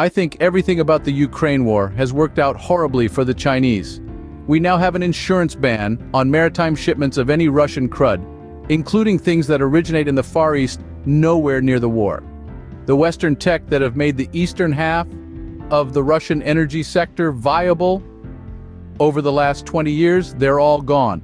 I think everything about the Ukraine war has worked out horribly for the Chinese. We now have an insurance ban on maritime shipments of any Russian crud, including things that originate in the Far East nowhere near the war. The Western tech that have made the eastern half of the Russian energy sector viable over the last 20 years, they're all gone.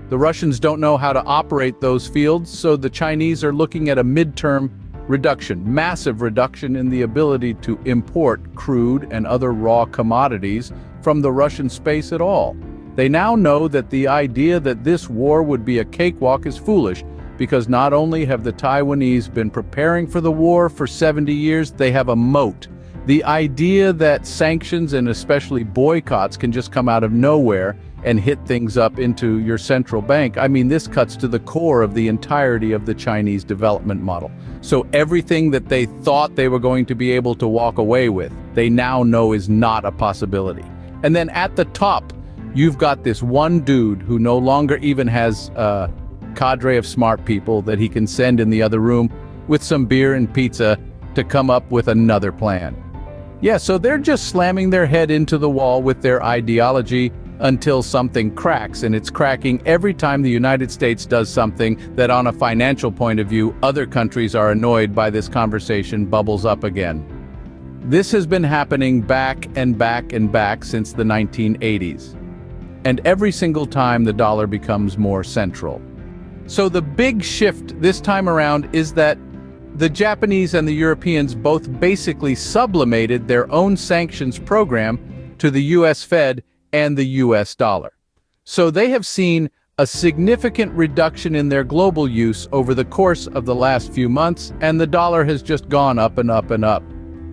The Russians don't know how to operate those fields, so the Chinese are looking at a midterm reduction, massive reduction in the ability to import crude and other raw commodities from the Russian space at all. They now know that the idea that this war would be a cakewalk is foolish, because not only have the Taiwanese been preparing for the war for 70 years, they have a moat. The idea that sanctions and especially boycotts can just come out of nowhere and hit things up into your central bank, I mean, this cuts to the core of the entirety of the Chinese development model. So everything that they thought they were going to be able to walk away with, they now know is not a possibility. And then at the top, you've got this one dude who no longer even has a cadre of smart people that he can send in the other room with some beer and pizza to come up with another plan. Yeah, so they're just slamming their head into the wall with their ideology until something cracks, and it's cracking every time the United States does something that on a financial point of view, other countries are annoyed by. This conversation bubbles up again. This has been happening back and back and back since the 1980s. And every single time the dollar becomes more central. So the big shift this time around is that the Japanese and the Europeans both basically sublimated their own sanctions program to the US Fed and the US dollar. So they have seen a significant reduction in their global use over the course of the last few months, and the dollar has just gone up and up and up.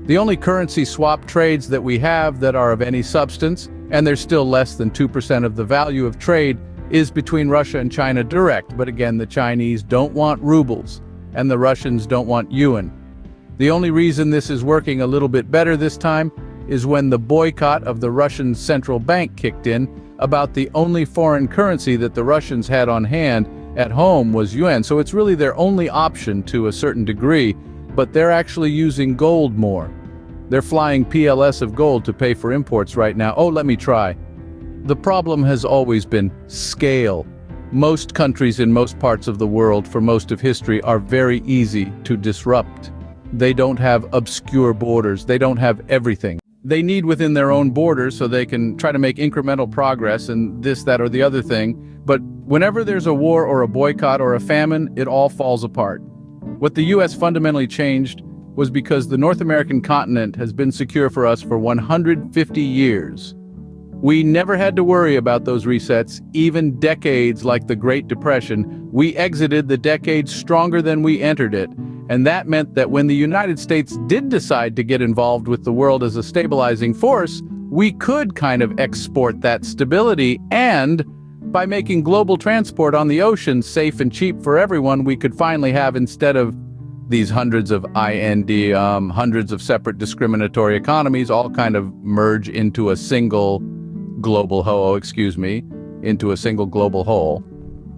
The only currency swap trades that we have that are of any substance, and they're still less than 2% of the value of trade, is between Russia and China direct. But again, the Chinese don't want rubles, and the Russians don't want yuan. The only reason this is working a little bit better this time is when the boycott of the Russian central bank kicked in. About the only foreign currency that the Russians had on hand at home was yuan, so it's really their only option to a certain degree, but they're actually using gold more. They're flying PLS of gold to pay for imports right now. Oh, let me try. The problem has always been scale. Most countries in most parts of the world for most of history are very easy to disrupt. They don't have obscure borders. They don't have everything. They need within their own borders so they can try to make incremental progress and this, that, or the other thing. But whenever there's a war or a boycott or a famine, it all falls apart. What the US fundamentally changed was because the North American continent has been secure for us for 150 years. We never had to worry about those resets, even decades like the Great Depression. We exited the decade stronger than we entered it. And that meant that when the United States did decide to get involved with the world as a stabilizing force, we could kind of export that stability, and by making global transport on the ocean safe and cheap for everyone, we could finally have, instead of these hundreds of hundreds of separate discriminatory economies all kind of merge into a single global into a single global whole.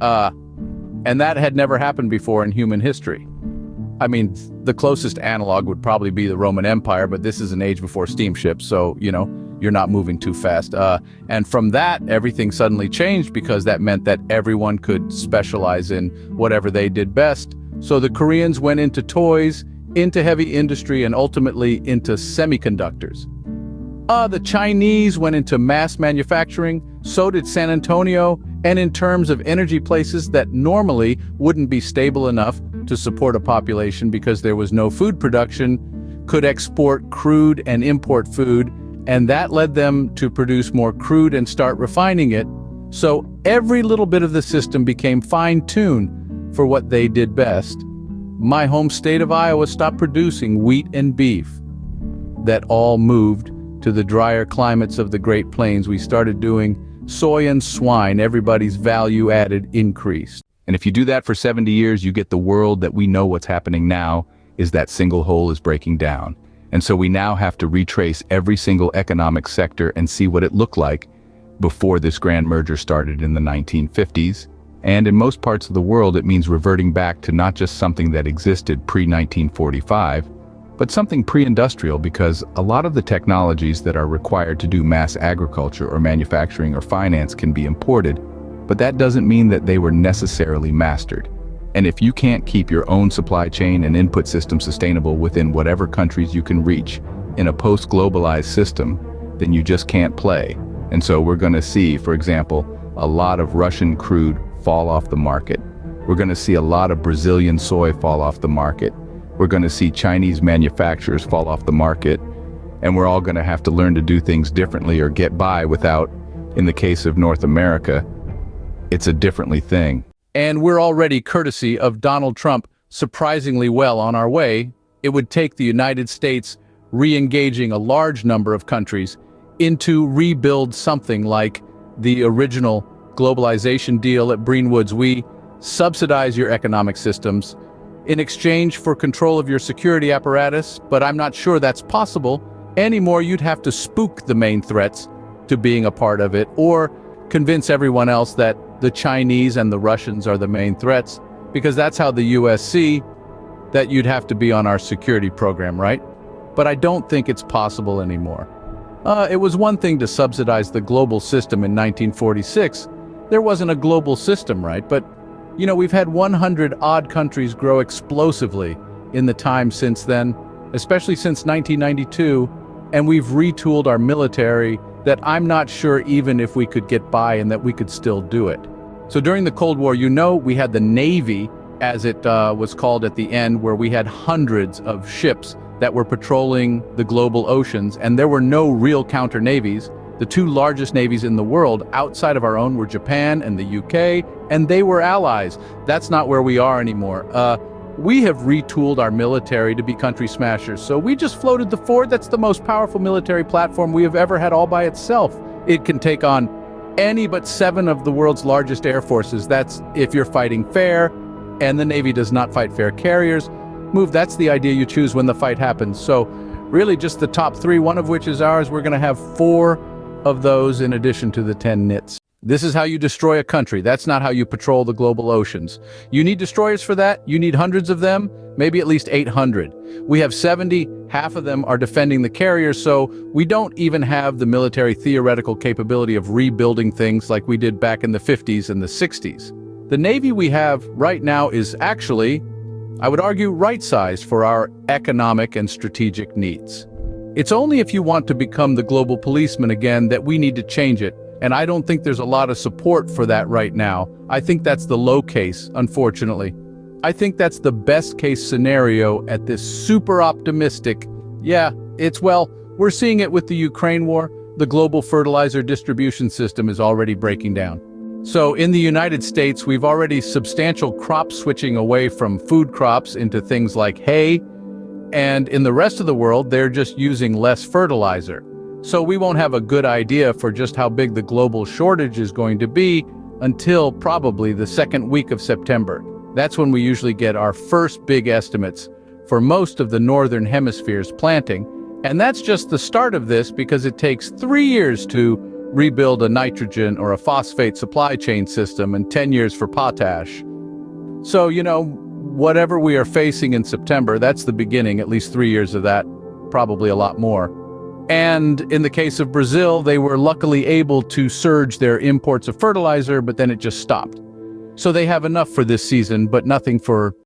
And that had never happened before in human history. I mean, the closest analog would probably be the Roman Empire, but this is an age before steamships, so, you're not moving too fast. And from that, everything suddenly changed because that meant that everyone could specialize in whatever they did best. So the Koreans went into toys, into heavy industry, and ultimately into semiconductors. The Chinese went into mass manufacturing, so did San Antonio, and in terms of energy, places that normally wouldn't be stable enough to support a population because there was no food production, could export crude and import food, and that led them to produce more crude and start refining it. So every little bit of the system became fine-tuned for what they did best. My home state of Iowa stopped producing wheat and beef. That all moved to the drier climates of the Great Plains. We started doing soy and swine. Everybody's value added increased. And if you do that for 70 years, you get the world that we know what's happening now is that single hole is breaking down. And so we now have to retrace every single economic sector and see what it looked like before this grand merger started in the 1950s. And in most parts of the world, it means reverting back to not just something that existed pre-1945, but something pre-industrial, because a lot of the technologies that are required to do mass agriculture or manufacturing or finance can be imported, but that doesn't mean that they were necessarily mastered. And if you can't keep your own supply chain and input system sustainable within whatever countries you can reach in a post-globalized system, then you just can't play. And so we're going to see, for example, a lot of Russian crude fall off the market. We're going to see a lot of Brazilian soy fall off the market. We're going to see Chinese manufacturers fall off the market. And we're all going to have to learn to do things differently or get by without, in the case of North America, it's a differently thing. And we're already, courtesy of Donald Trump, surprisingly well on our way. It would take the United States re-engaging a large number of countries into rebuild something like the original globalization deal at Bretton Woods. We subsidize your economic systems in exchange for control of your security apparatus, but I'm not sure that's possible anymore. You'd have to spook the main threats to being a part of it, or convince everyone else that the Chinese and the Russians are the main threats, because that's how the US see that you'd have to be on our security program, right? But I don't think it's possible anymore. It was one thing to subsidize the global system in 1946. There wasn't a global system, right? But, you know, we've had 100-odd countries grow explosively in the time since then, especially since 1992, and we've retooled our military that I'm not sure even if we could get by and that we could still do it. So during the Cold War, you know, we had the Navy, as it was called at the end, where we had hundreds of ships that were patrolling the global oceans, and there were no real counter-navies. The two largest navies in the world outside of our own were Japan and the UK, and they were allies. That's not where we are anymore. We have retooled our military to be country smashers. So we just floated the Ford. That's the most powerful military platform we have ever had all by itself. It can take on any but 7 of the world's largest air forces. That's if you're fighting fair, and the Navy does not fight fair carriers. That's the idea you choose when the fight happens. So really just the top 3, one of which is ours. We're going to have 4 of those in addition to the 10 NITs. This is how you destroy a country. That's not how you patrol the global oceans. You need destroyers for that. You need hundreds of them, maybe at least 800. We have 70, half of them are defending the carriers, so we don't even have the military theoretical capability of rebuilding things like we did back in the 50s and the 60s. The Navy we have right now is actually, I would argue, right-sized for our economic and strategic needs. It's only if you want to become the global policeman again that we need to change it. And I don't think there's a lot of support for that right now. I think that's the low case, unfortunately. I think that's the best case scenario at this super optimistic. We're seeing it with the Ukraine war. The global fertilizer distribution system is already breaking down. So in the United States, we've already substantial crop switching away from food crops into things like hay. And in the rest of the world, they're just using less fertilizer. So we won't have a good idea for just how big the global shortage is going to be until probably the second week of September. That's when we usually get our first big estimates for most of the northern hemisphere's planting. And that's just the start of this, because it takes 3 years to rebuild a nitrogen or a phosphate supply chain system and 10 years for potash. So, you know, whatever we are facing in September, that's the beginning, at least 3 years of that, probably a lot more. And in the case of Brazil, they were luckily able to surge their imports of fertilizer, but then it just stopped. So they have enough for this season, but nothing for